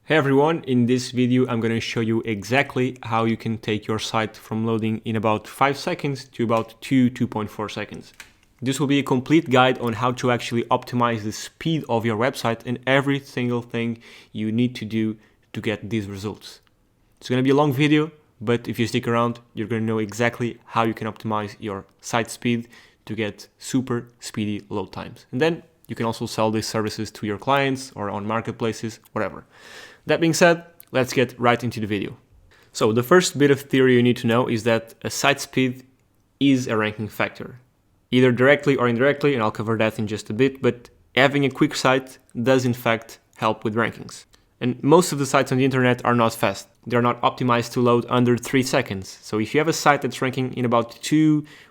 Hey everyone, in this video I'm going to show you exactly how you can take your site from loading in about 5 seconds to about 2.4 seconds. This will be a complete guide on how to actually optimize the speed of your website and every single thing you need to do to get these results. It's going to be a long video, but if you stick around, you're going to know exactly how you can optimize your site speed to get super speedy load times. And then you can also sell these services to your clients or on marketplaces, whatever. That being said, let's get right into the video. So the first bit of theory you need to know is that a site speed is a ranking factor, either directly or indirectly, and I'll cover that in just a bit, but having a quick site does in fact help with rankings. And most of the sites on the internet are not fast. They're not optimized to load under 3 seconds. So if you have a site that's ranking in about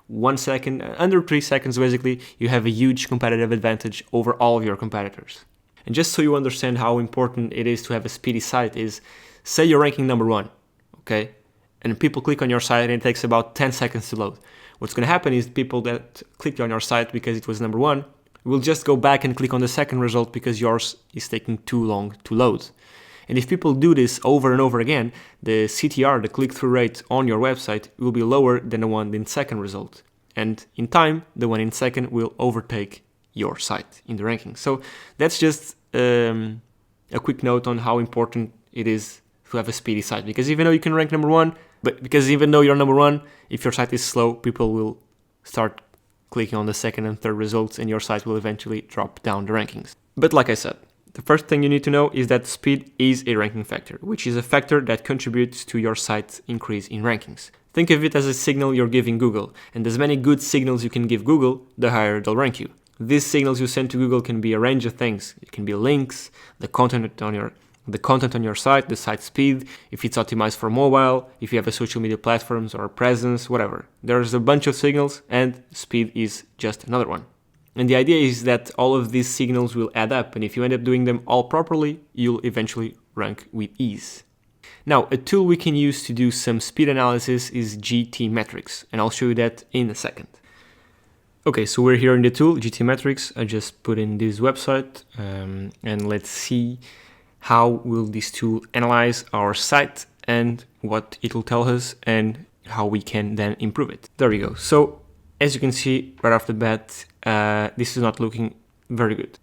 1 second, under 3 seconds basically, you have a huge competitive advantage over all of your competitors. And just so you understand how important it is to have a speedy site is, say you're ranking number 1, okay? And people click on your site and it takes about 10 seconds to load. What's going to happen is people that clicked on your site because it was number 1 will just go back and click on the second result because yours is taking too long to load. And if people do this over and over again, the CTR, the click-through rate on your website will be lower than the one in second result. And in time, the one in second will overtake your site in the ranking. So that's just a quick note on how important it is to have a speedy site, because even though you can rank number 1, even though you're number 1, if your site is slow, people will start clicking on the second and third results and your site will eventually drop down the rankings. But like I said, the first thing you need to know is that speed is a ranking factor, which is a factor that contributes to your site's increase in rankings. Think of it as a signal you're giving Google, and as many good signals you can give Google, the higher they'll rank you. These signals you send to Google can be a range of things. It can be links, the content on your site, the site speed, if it's optimized for mobile, if you have a social media platforms or a presence, whatever. There's a bunch of signals and speed is just another one. And the idea is that all of these signals will add up, and if you end up doing them all properly, you'll eventually rank with ease. Now, a tool we can use to do some speed analysis is GTmetrix, and I'll show you that in a second. Okay, so we're here in the tool, GTmetrix. I just put in this website, and let's see how will this tool analyze our site and what it will tell us and how we can then improve it. There we go. So as you can see right off the bat, this is not looking very good.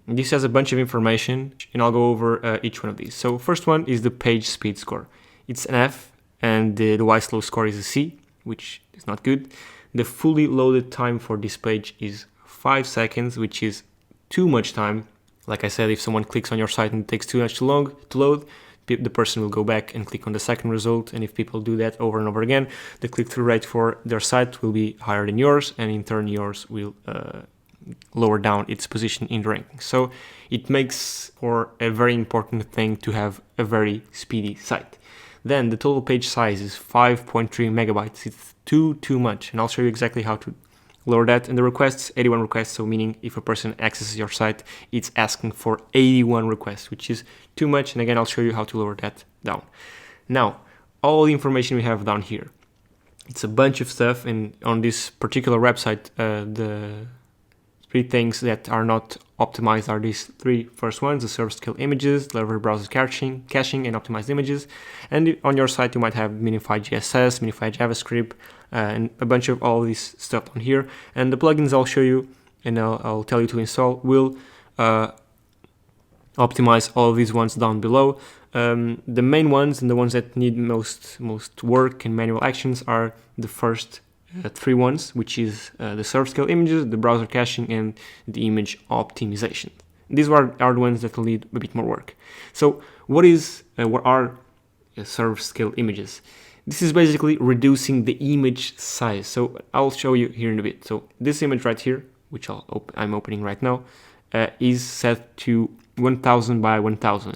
This has a bunch of information, and I'll go over each one of these. So first one is the page speed score. It's an F, and the Y-slow score is a C, which is not good. The fully loaded time for this page is 5 seconds, which is too much time. Like I said, if someone clicks on your site and it takes too long to load, the person will go back and click on the second result. And if people do that over and over again, the click-through rate for their site will be higher than yours, and in turn yours will lower down its position in the ranking. So it makes for a very important thing to have a very speedy site. Then the total page size is 5.3 megabytes. It's too much, and I'll show you exactly how to lower that. And the requests, 81 requests, so meaning if a person accesses your site, it's asking for 81 requests, which is too much. And again, I'll show you how to lower that down. Now, all the information we have down here, it's a bunch of stuff, and on this particular website, the 3 things that are not optimized are these 3 first ones: the server scale images, level browser caching, and optimized images. And on your site, you might have minified CSS, minified JavaScript, and a bunch of all this stuff on here. And the plugins I'll show you and I'll tell you to install will optimize all of these ones down below. The main ones and the ones that need most work and manual actions are the first 3 ones, which is the server scale images, the browser caching, and the image optimization. These are the ones that will need a bit more work. So what are server scale images? This is basically reducing the image size. So I'll show you here in a bit. So this image right here, which I'm opening right now, is set to 1000 by 1000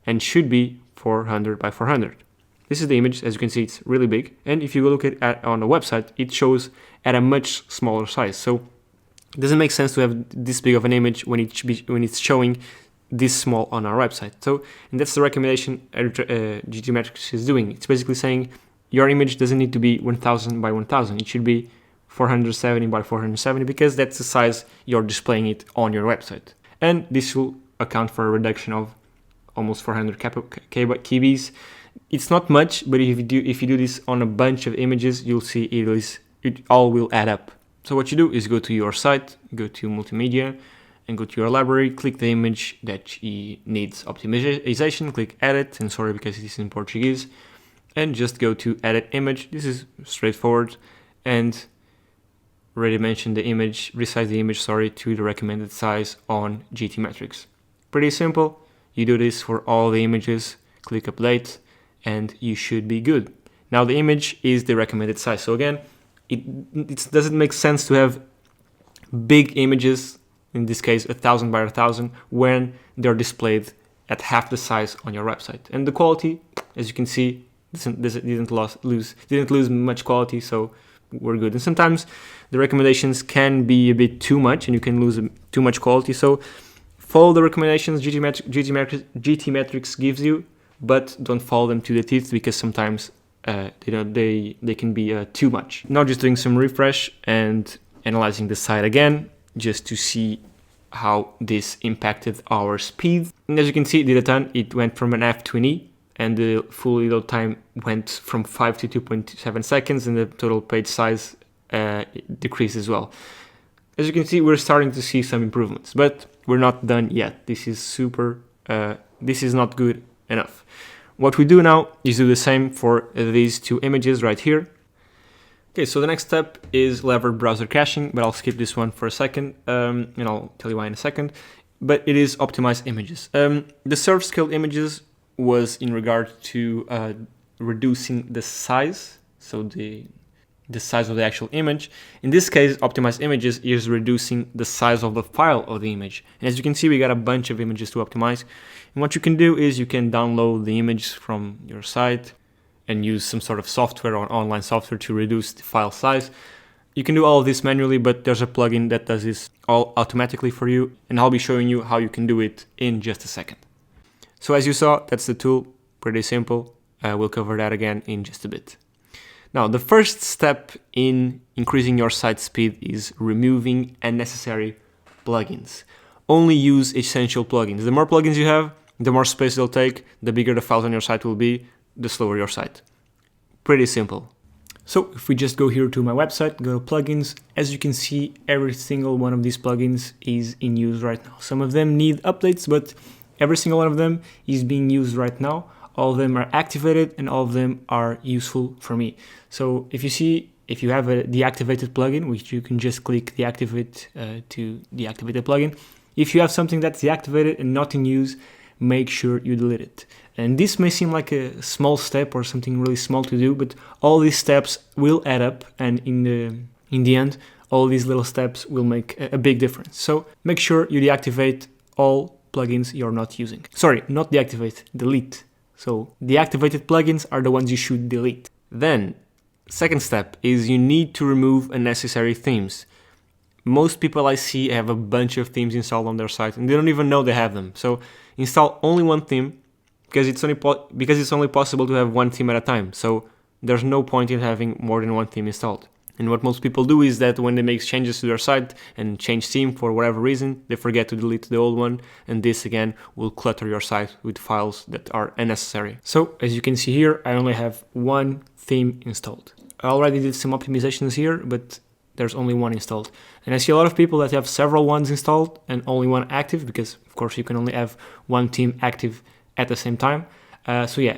and should be 400 by 400. This is the image. As you can see, it's really big. And if you look at on the website, it shows at a much smaller size. So it doesn't make sense to have this big of an image when it's showing this small on our website. So, and that's the recommendation GTmetrix is doing. It's basically saying your image doesn't need to be 1000 by 1000. It should be 470 by 470 because that's the size you're displaying it on your website. And this will account for a reduction of almost 400 KBs. It's not much, but if you do this on a bunch of images, you'll see it all will add up. So what you do is go to your site, go to multimedia, and go to your library, click the image that needs optimization, click edit, and sorry because this is in Portuguese, and just go to edit image. This is straightforward, and already mentioned the image, resize the image, to the recommended size on GTmetrix. Pretty simple. You do this for all the images, click update, and you should be good. Now the image is the recommended size. So again, it doesn't make sense to have big images, in this case 1000 by 1000, when they're displayed at half the size on your website. And the quality, as you can see, didn't lose much quality, so we're good. And sometimes the recommendations can be a bit too much and you can lose too much quality. So follow the recommendations GTmetrix gives you, but don't follow them to the teeth, because sometimes they can be too much. Now just doing some refresh and analyzing the site again, just to see how this impacted our speed. And as you can see, it did a ton. It went from an F to an E, and the full load time went from 5 to 2.7 seconds, and the total page size decreased as well. As you can see, we're starting to see some improvements, but we're not done yet. This is not good enough. What we do now is do the same for these two images right here. Okay, so the next step is lever browser caching, but I'll skip this one for a second, and I'll tell you why in a second. But it is optimize images. The serve scale images was in regard to reducing the size, so the size of the actual image. In this case, optimize images is reducing the size of the file of the image. And as you can see, we got a bunch of images to optimize. And what you can do is you can download the image from your site and use some sort of software or online software to reduce the file size. You can do all of this manually, but there's a plugin that does this all automatically for you, and I'll be showing you how you can do it in just a second. So as you saw, that's the tool, pretty simple. We'll cover that again in just a bit. Now, the first step in increasing your site speed is removing unnecessary plugins. Only use essential plugins. The more plugins you have, the more space they'll take, the bigger the files on your site will be, the slower your site. Pretty simple. So if we just go here to my website, go to plugins, as you can see, every single one of these plugins is in use right now. Some of them need updates, but every single one of them is being used right now. All of them are activated and all of them are useful for me. So if you have a deactivated plugin, which you can just click deactivate to deactivate the plugin. If you have something that's deactivated and not in use, make sure you delete it. And this may seem like a small step or something really small to do, but all these steps will add up, and in the end, all these little steps will make a big difference. So make sure you deactivate all plugins you're not using. Sorry, not deactivate, delete. So deactivated plugins are the ones you should delete. Then, second step is you need to remove unnecessary themes. Most people I see have a bunch of themes installed on their site and they don't even know they have them. So install only one theme, because it's only possible to have one theme at a time. So there's no point in having more than one theme installed. And what most people do is that when they make changes to their site and change theme for whatever reason, they forget to delete the old one, and this again will clutter your site with files that are unnecessary. So as you can see here, I only have one theme installed. I already did some optimizations here, but there's only one installed. And I see a lot of people that have several ones installed and only one active, because of course you can only have one theme active at the same time. So yeah,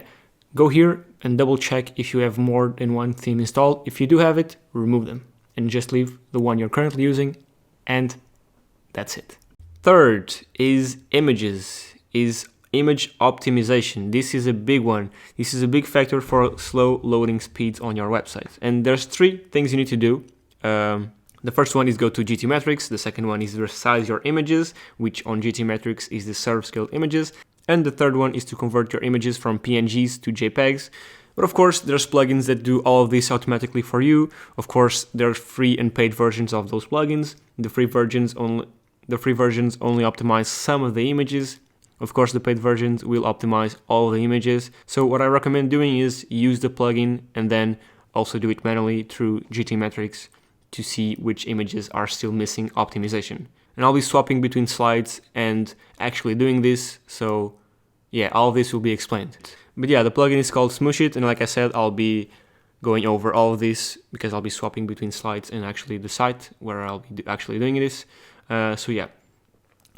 go here and double check if you have more than one theme installed. If you do have it, remove them and just leave the one you're currently using, and that's it. Third is images, is image optimization. This is a big one. This is a big factor for slow loading speeds on your website. And there's three things you need to do. The first one is go to GTmetrix. The second one is resize your images, which on GTmetrix is the serve scale images. And the third one is to convert your images from PNGs to JPEGs. But of course, there's plugins that do all of this automatically for you. Of course, there are free and paid versions of those plugins. The free versions only optimize some of the images. Of course, the paid versions will optimize all the images. So what I recommend doing is use the plugin and then also do it manually through GTmetrix to see which images are still missing optimization. And I'll be swapping between slides and actually doing this, so Yeah, all of this will be explained. But yeah, the plugin is called Smushit, and like I said, I'll be going over all of this because I'll be swapping between slides and actually the site where I'll be actually doing this. So yeah.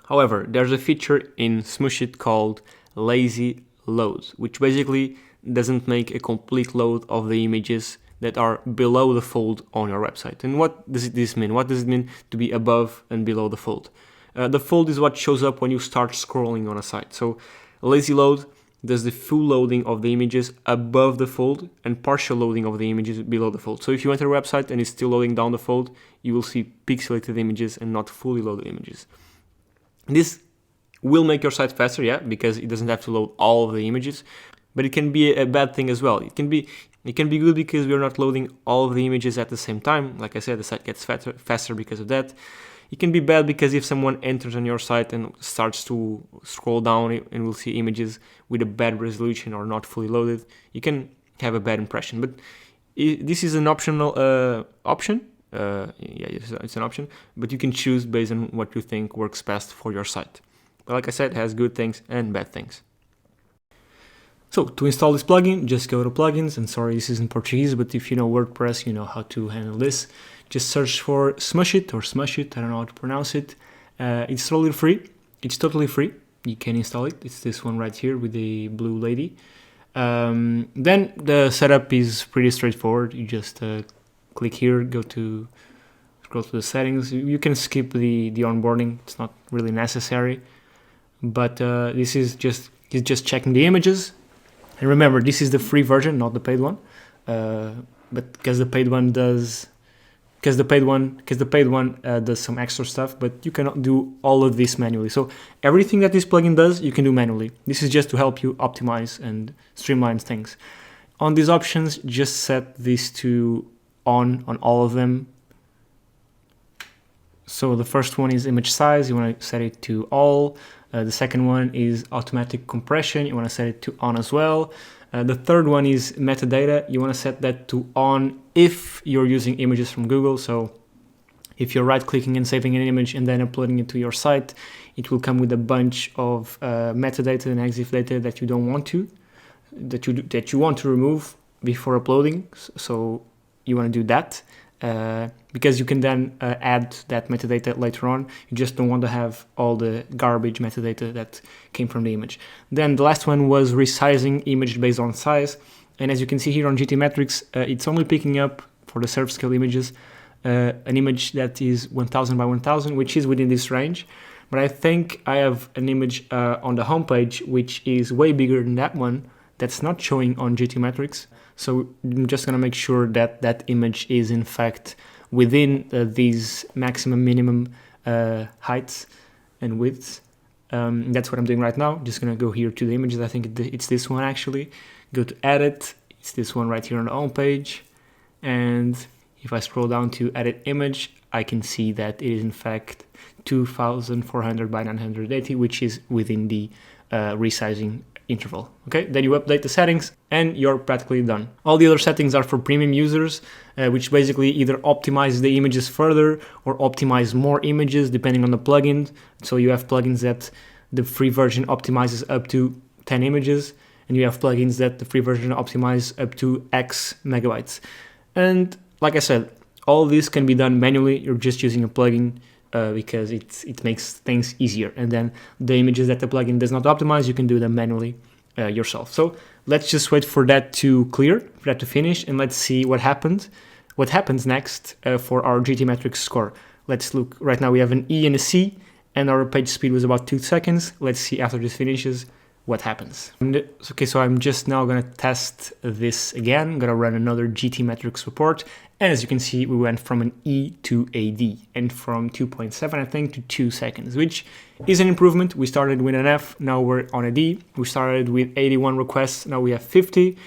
However, there's a feature in Smushit called lazy load, which basically doesn't make a complete load of the images that are below the fold on your website. And what does this mean? What does it mean to be above and below the fold? The fold is what shows up when you start scrolling on a site. So lazy load does the full loading of the images above the fold and partial loading of the images below the fold. So if you enter a website and it's still loading down the fold, you will see pixelated images and not fully loaded images. This will make your site faster, yeah, because it doesn't have to load all of the images, but it can be a bad thing as well. It can be good because we're not loading all of the images at the same time. Like I said, the site gets faster because of that. It can be bad because if someone enters on your site and starts to scroll down and will see images with a bad resolution or not fully loaded, you can have a bad impression. But this is an optional option. Yeah, it's an option, but you can choose based on what you think works best for your site. But like I said, it has good things and bad things. So to install this plugin, just go to plugins, and sorry, this is in Portuguese, but if you know WordPress, you know how to handle this. Just search for Smushit or Smushit, I don't know how to pronounce it. It's totally free. It's totally free. You can install it. It's this one right here with the blue lady. Then the setup is pretty straightforward. You just click here, scroll to the settings. You can skip the onboarding. It's not really necessary. But this is just checking the images. And remember, this is the free version, not the paid one. But because the paid one does some extra stuff, but you cannot do all of this manually. So everything that this plugin does, you can do manually. This is just to help you optimize and streamline things. On these options, just set this to on all of them. So the first one is image size. You want to set it to all. The second one is automatic compression. You want to set it to on as well. The third one is metadata. You want to set that to on if you're using images from Google. So if you're right-clicking and saving an image and then uploading it to your site, it will come with a bunch of metadata and EXIF data that you don't want to, that you want to remove before uploading. So you want to do that. Because you can then add that metadata later on. You just don't want to have all the garbage metadata that came from the image. Then the last one was resizing image based on size. And as you can see here on GTmetrix, it's only picking up for the serve scale images an image that is 1000 by 1000, which is within this range. But I think I have an image on the homepage which is way bigger than that one that's not showing on GTmetrix. So I'm just going to make sure that that image is in fact within these maximum minimum heights and widths. That's what I'm doing right now. Just going to go here to the images. I think it's this one actually. Go to edit. It's this one right here on the home page. And if I scroll down to edit image, I can see that it is in fact 2400 by 980, which is within the resizing interval. Okay, then you update the settings and you're practically done. All the other settings are for premium users, which basically either optimize the images further or optimize more images depending on the plugin. So you have plugins that the free version optimizes up to 10 images, and you have plugins that the free version optimizes up to X megabytes. And like I said, all this can be done manually. You're just using a plugin because it makes things easier. And then the images that the plugin does not optimize, you can do them manually yourself. So let's just wait for that to clear, for that to finish, and let's see what happens next for our GTmetrix score. Let's look. Right now we have an E and a C, and our page speed was about 2 seconds. Let's see after this finishes what happens. Okay, so I'm just now going to test this again. I'm going to run another GTmetrix report. And as you can see, we went from an E to a D, and from 2.7, I think, to 2 seconds, which is an improvement. We started with an F, now we're on a D. We started with 81 requests, now we have 50.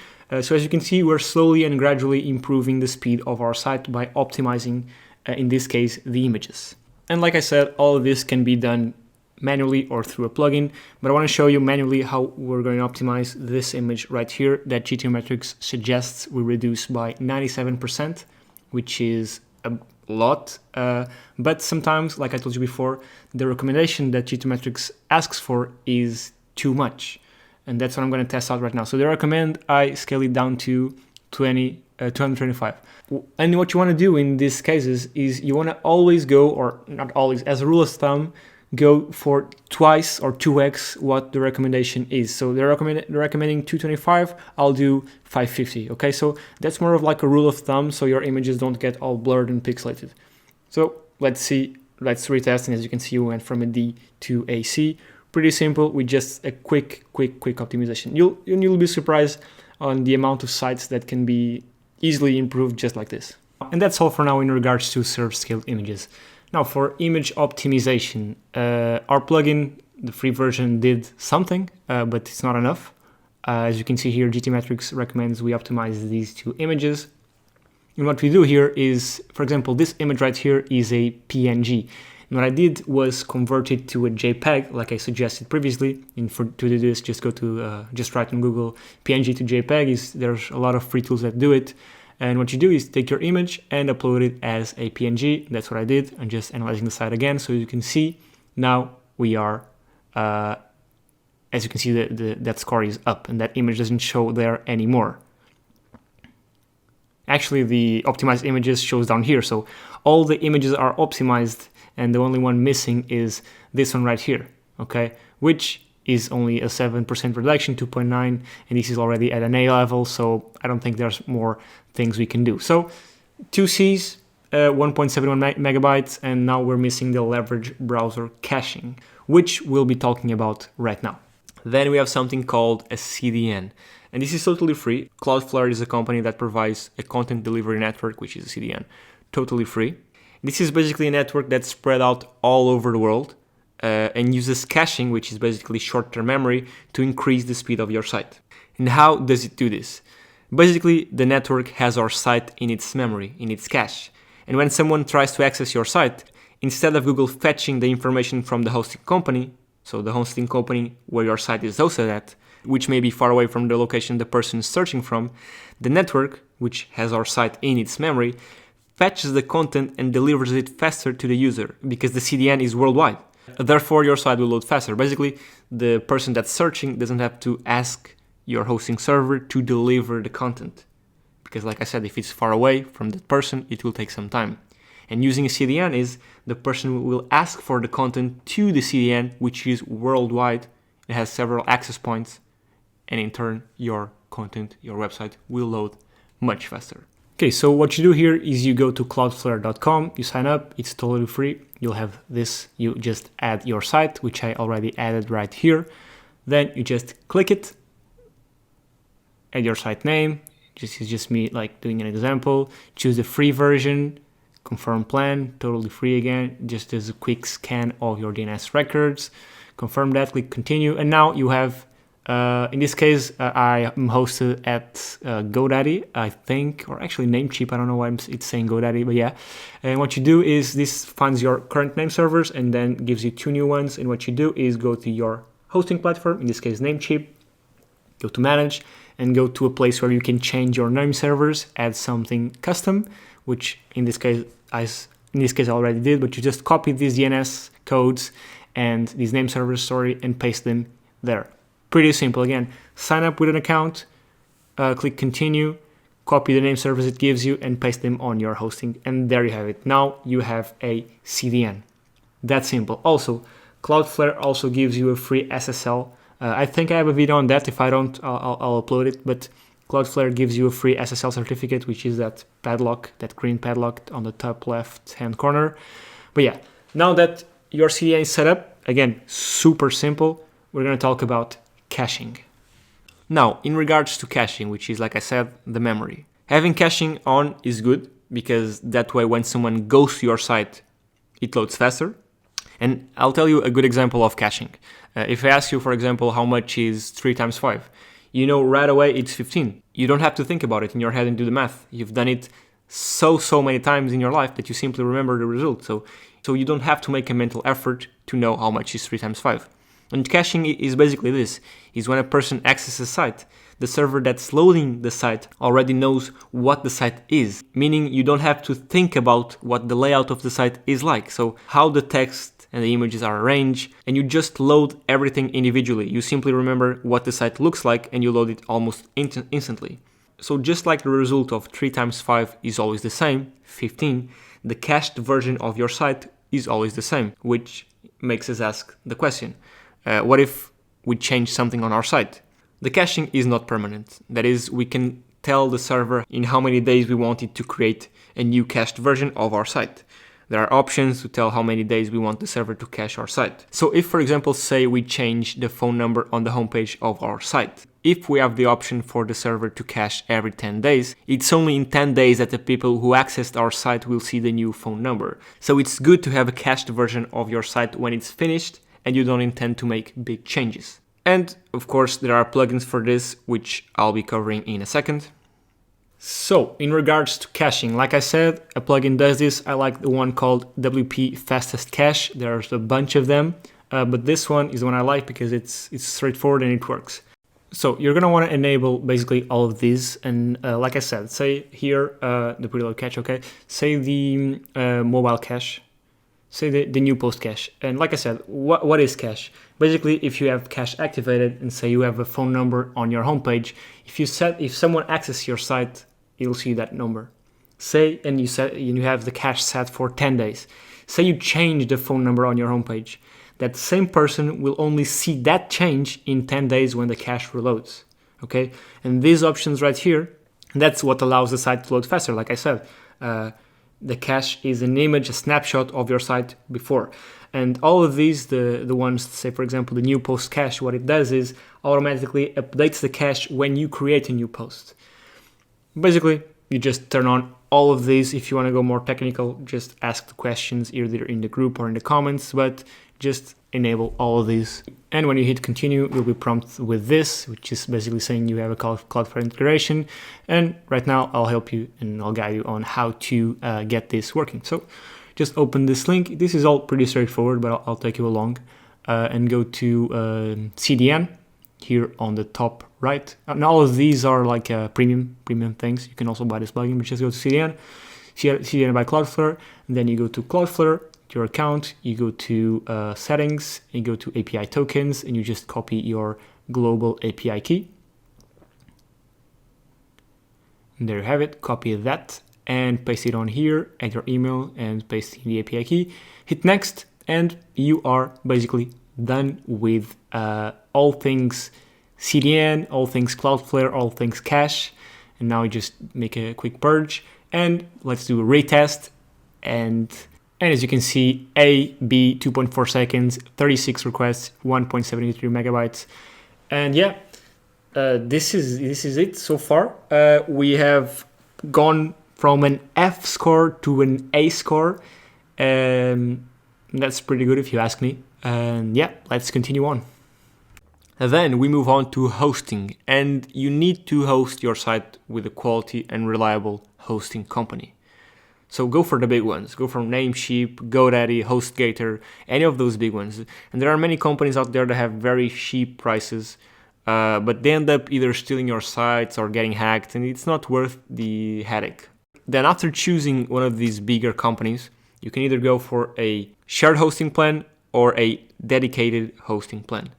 So as you can see, we're slowly and gradually improving the speed of our site by optimizing, in this case, the images. And like I said, all of this can be done manually or through a plugin, but I want to show you manually how we're going to optimize this image right here that GTmetrix suggests we reduce by 97%, which is a lot, but sometimes, like I told you before, the recommendation that GTmetrix asks for is too much. And that's what I'm going to test out right now. So they recommend I scale it down to 225. And what you want to do in these cases is you want to always go, or not always, as a rule of thumb, go for twice or 2x what the recommendation is. So they're recommending 225, I'll do 550. Okay, so that's more of like a rule of thumb, so your images don't get all blurred and pixelated. So let's retest, and as you can see, we went from a D to a C. Pretty simple with just a quick optimization. You'll be surprised on the amount of sites that can be easily improved just like this. And that's all for now in regards to server scaled images. Now for image optimization, our plugin, the free version, did something, but it's not enough. As you can see here, GTmetrix recommends we optimize these two images. And what we do here is, for example, this image right here is a PNG. And what I did was convert it to a JPEG, like I suggested previously. And to do this, just go to, just write on Google PNG to JPEG. There's a lot of free tools that do it. And what you do is take your image and upload it as a PNG. That's what I did. I'm just analyzing the site again. So you can see now we are, as you can see, that score is up and that image doesn't show there anymore. Actually, the optimized images shows down here. So all the images are optimized, and the only one missing is this one right here, okay? Which is only a 7% reduction, 2.9, and this is already at an A level, so I don't think there's more things we can do. So 2 Cs, 1.71 megabytes, and now we're missing the leverage browser caching, which we'll be talking about right now. Then we have something called a CDN, and this is totally free. Cloudflare is a company that provides a content delivery network, which is a CDN, totally free. This is basically a network that's spread out all over the world and uses caching, which is basically short-term memory, to increase the speed of your site. And how does it do this? Basically, the network has our site in its memory, in its cache. And when someone tries to access your site, instead of Google fetching the information from the hosting company, so the hosting company where your site is hosted at, which may be far away from the location the person is searching from, the network, which has our site in its memory, fetches the content and delivers it faster to the user because the CDN is worldwide. Therefore, your site will load faster. Basically, the person that's searching doesn't have to ask your hosting server to deliver the content. Because like I said, if it's far away from that person, it will take some time. And using a CDN is the person will ask for the content to the CDN, which is worldwide. It has several access points. And in turn, your content, your website will load much faster. Okay, so what you do here is you go to cloudflare.com, you sign up, it's totally free. You'll have this, you just add your site, which I already added right here. Then you just click it, add your site name. This is just me like doing an example. Choose the free version, confirm plan, totally free again. Just as a quick scan of your DNS records. Confirm that, click continue. And now you have, in this case, I am hosted at GoDaddy, I think, or actually Namecheap. I don't know why it's saying GoDaddy, but yeah. And what you do is this finds your current name servers and then gives you 2 new ones. And what you do is go to your hosting platform, in this case Namecheap, go to manage and go to a place where you can change your name servers, add something custom, which in this case I already did, but you just copy these DNS codes and these name servers, and paste them there. Pretty simple. Again, sign up with an account, click continue, copy the name servers it gives you and paste them on your hosting. And there you have it. Now you have a CDN. That's simple. Also, Cloudflare also gives you a free SSL. I think I have a video on that. If I don't, I'll upload it. But Cloudflare gives you a free SSL certificate, which is that padlock, that green padlock on the top left-hand corner. But yeah, now that your CDN is set up, again, super simple, we're going to talk about caching. Now, in regards to caching, which is, like I said, the memory. Having caching on is good because that way when someone goes to your site, it loads faster. And I'll tell you a good example of caching. If I ask you, for example, how much is 3 times 5, you know right away it's 15. You don't have to think about it in your head and do the math. You've done it so many times in your life that you simply remember the result. So you don't have to make a mental effort to know how much is 3 times 5. And caching is basically this, is when a person accesses a site, the server that's loading the site already knows what the site is, meaning you don't have to think about what the layout of the site is like. So how the text and the images are arranged, and you just load everything individually. You simply remember what the site looks like and you load it almost instantly. So just like the result of 3 times 5 is always the same, 15, the cached version of your site is always the same, which makes us ask the question, what if we change something on our site? The caching is not permanent. That is, we can tell the server in how many days we want it to create a new cached version of our site. There are options to tell how many days we want the server to cache our site. So if, for example, say we change the phone number on the homepage of our site, if we have the option for the server to cache every 10 days, it's only in 10 days that the people who accessed our site will see the new phone number. So it's good to have a cached version of your site when it's finished and you don't intend to make big changes. And of course, there are plugins for this, which I'll be covering in a second. So in regards to caching, like I said, a plugin does this. I like the one called WP Fastest Cache. There's a bunch of them, but this one is the one I like because it's straightforward and it works. So you're going to want to enable basically all of these. And like I said, say here, the preload cache, okay? Say the mobile cache, say the new post cache. And like I said, what is cache? Basically, if you have cache activated and say you have a phone number on your homepage, if someone accesses your site, you'll see that number. Say, and you have the cache set for 10 days. Say you change the phone number on your homepage. That same person will only see that change in 10 days when the cache reloads, okay? And these options right here, that's what allows the site to load faster. Like I said, the cache is an image, a snapshot of your site before. And all of these, the ones, say for example, the new post cache, what it does is automatically updates the cache when you create a new post. Basically, you just turn on all of these. If you want to go more technical, just ask the questions either in the group or in the comments, but just enable all of these. And when you hit continue, you'll be prompted with this, which is basically saying you have a Cloudflare integration. And right now I'll help you and I'll guide you on how to get this working. So just open this link. This is all pretty straightforward, but I'll take you along and go to CDN here on the top right. And all of these are like premium things. You can also buy this plugin, but just go to CDN by Cloudflare, and then you go to Cloudflare, your account, you go to settings, you go to API tokens, and you just copy your global API key. And there you have it, copy that and paste it on here, add your email and paste in the API key, hit next, and you are basically done with all things CDN, all things Cloudflare, all things cache. And now you just make a quick purge and let's do a retest. And as you can see, A, B, 2.4 seconds, 36 requests, 1.73 megabytes. And yeah, this is it so far. We have gone from an F score to an A score. That's pretty good if you ask me. And yeah, let's continue on. And then we move on to hosting, and you need to host your site with a quality and reliable hosting company. So go for the big ones. Go for Namecheap, GoDaddy, HostGator, any of those big ones. And there are many companies out there that have very cheap prices, but they end up either stealing your sites or getting hacked, and it's not worth the headache. Then after choosing one of these bigger companies, you can either go for a shared hosting plan or a dedicated hosting plan.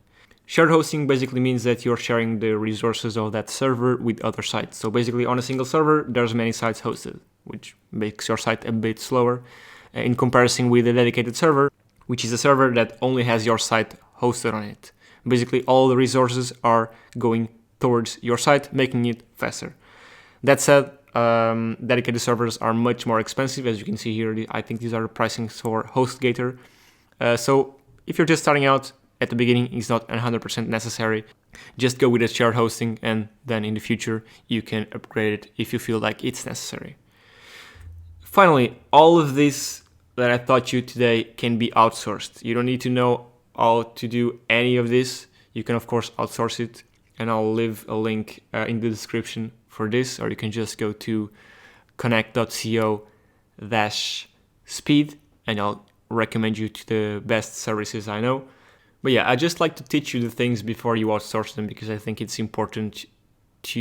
Shared hosting basically means that you're sharing the resources of that server with other sites. So basically on a single server, there's many sites hosted, which makes your site a bit slower in comparison with a dedicated server, which is a server that only has your site hosted on it. Basically all the resources are going towards your site, making it faster. That said, dedicated servers are much more expensive. As you can see here, I think these are the pricings for HostGator. So if you're just starting out, at the beginning, it's not 100% necessary. Just go with a shared hosting, and then in the future, you can upgrade it if you feel like it's necessary. Finally, all of this that I taught you today can be outsourced. You don't need to know how to do any of this. You can, of course, outsource it, and I'll leave a link in the description for this, or you can just go to connect.co/speed, and I'll recommend you to the best services I know. But yeah, I just like to teach you the things before you outsource them, because I think it's important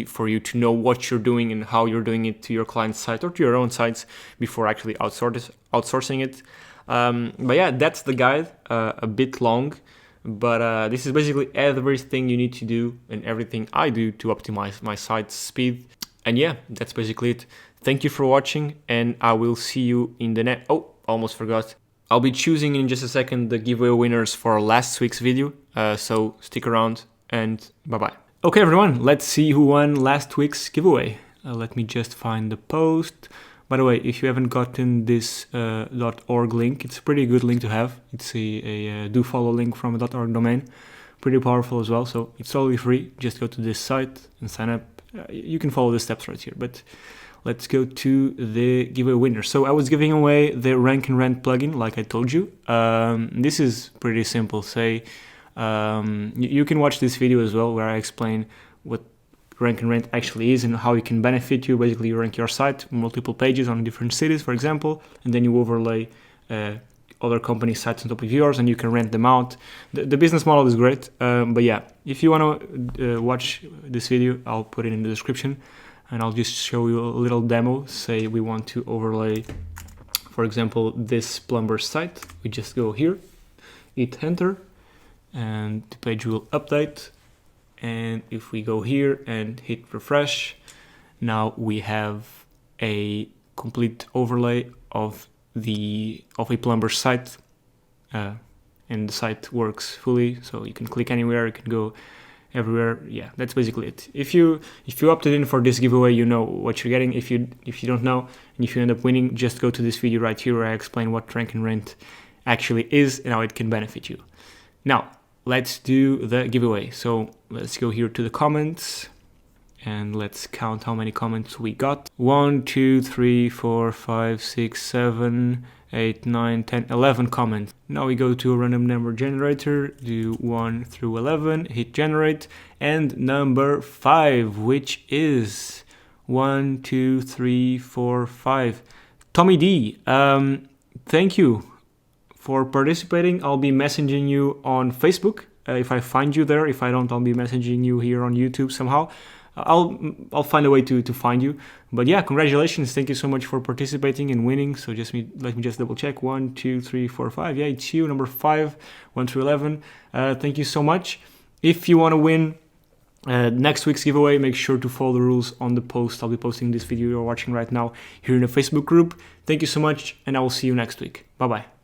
for you to know what you're doing and how you're doing it to your client's site or to your own sites before actually outsourcing it. But yeah, that's the guide, a bit long, but this is basically everything you need to do and everything I do to optimize my site's speed. And yeah, that's basically it. Thank you for watching, and I will see you in the next... Oh, almost forgot. I'll be choosing in just a second the giveaway winners for last week's video, so stick around and bye-bye. Okay everyone, let's see who won last week's giveaway. Let me just find the post. By the way, if you haven't gotten this .org link, it's a pretty good link to have. It's a do follow link from a .org domain. Pretty powerful as well, so it's totally free. Just go to this site and sign up. You can follow the steps right here, but let's go to the giveaway winner. So I was giving away the Rank and Rent plugin, like I told you. This is pretty simple. Say, you can watch this video as well, where I explain what Rank and Rent actually is and how it can benefit you. Basically, you rank your site, multiple pages on different cities, for example, and then you overlay other company sites on top of yours, and you can rent them out. The business model is great, but yeah, if you want to watch this video, I'll put it in the description, and I'll just show you a little demo. Say we want to overlay, for example, this plumber site. We just go here, hit enter, and the page will update. And if we go here and hit refresh, now we have a complete overlay of a plumber site, and the site works fully, so you can click anywhere, you can go everywhere. Yeah, that's basically it. If you opted in for this giveaway, you know what you're getting. If you don't know, and if you end up winning, just go to this video right here where I explain what Rank and Rent actually is and how it can benefit you. Now let's do the giveaway. So let's go here to the comments and let's count how many comments we got. 1, 2, 3, 4, 5, 6, 7, 8, 9, 10, 11 comments. Now we go to a random number generator, do 1 through 11, hit generate, and number 5, which is 1, 2, 3, 4, 5. Tommy D, thank you for participating. I'll be messaging you on Facebook if I find you there. If I don't, I'll be messaging you here on YouTube somehow. I'll find a way to find you. But yeah, congratulations. Thank you so much for participating and winning. So let me just double check. 1, 2, 3, 4, 5. Yeah, it's you, number 5, 1 through 11. Thank you so much. If you want to win next week's giveaway, make sure to follow the rules on the post. I'll be posting this video you're watching right now here in the Facebook group. Thank you so much, and I will see you next week. Bye-bye.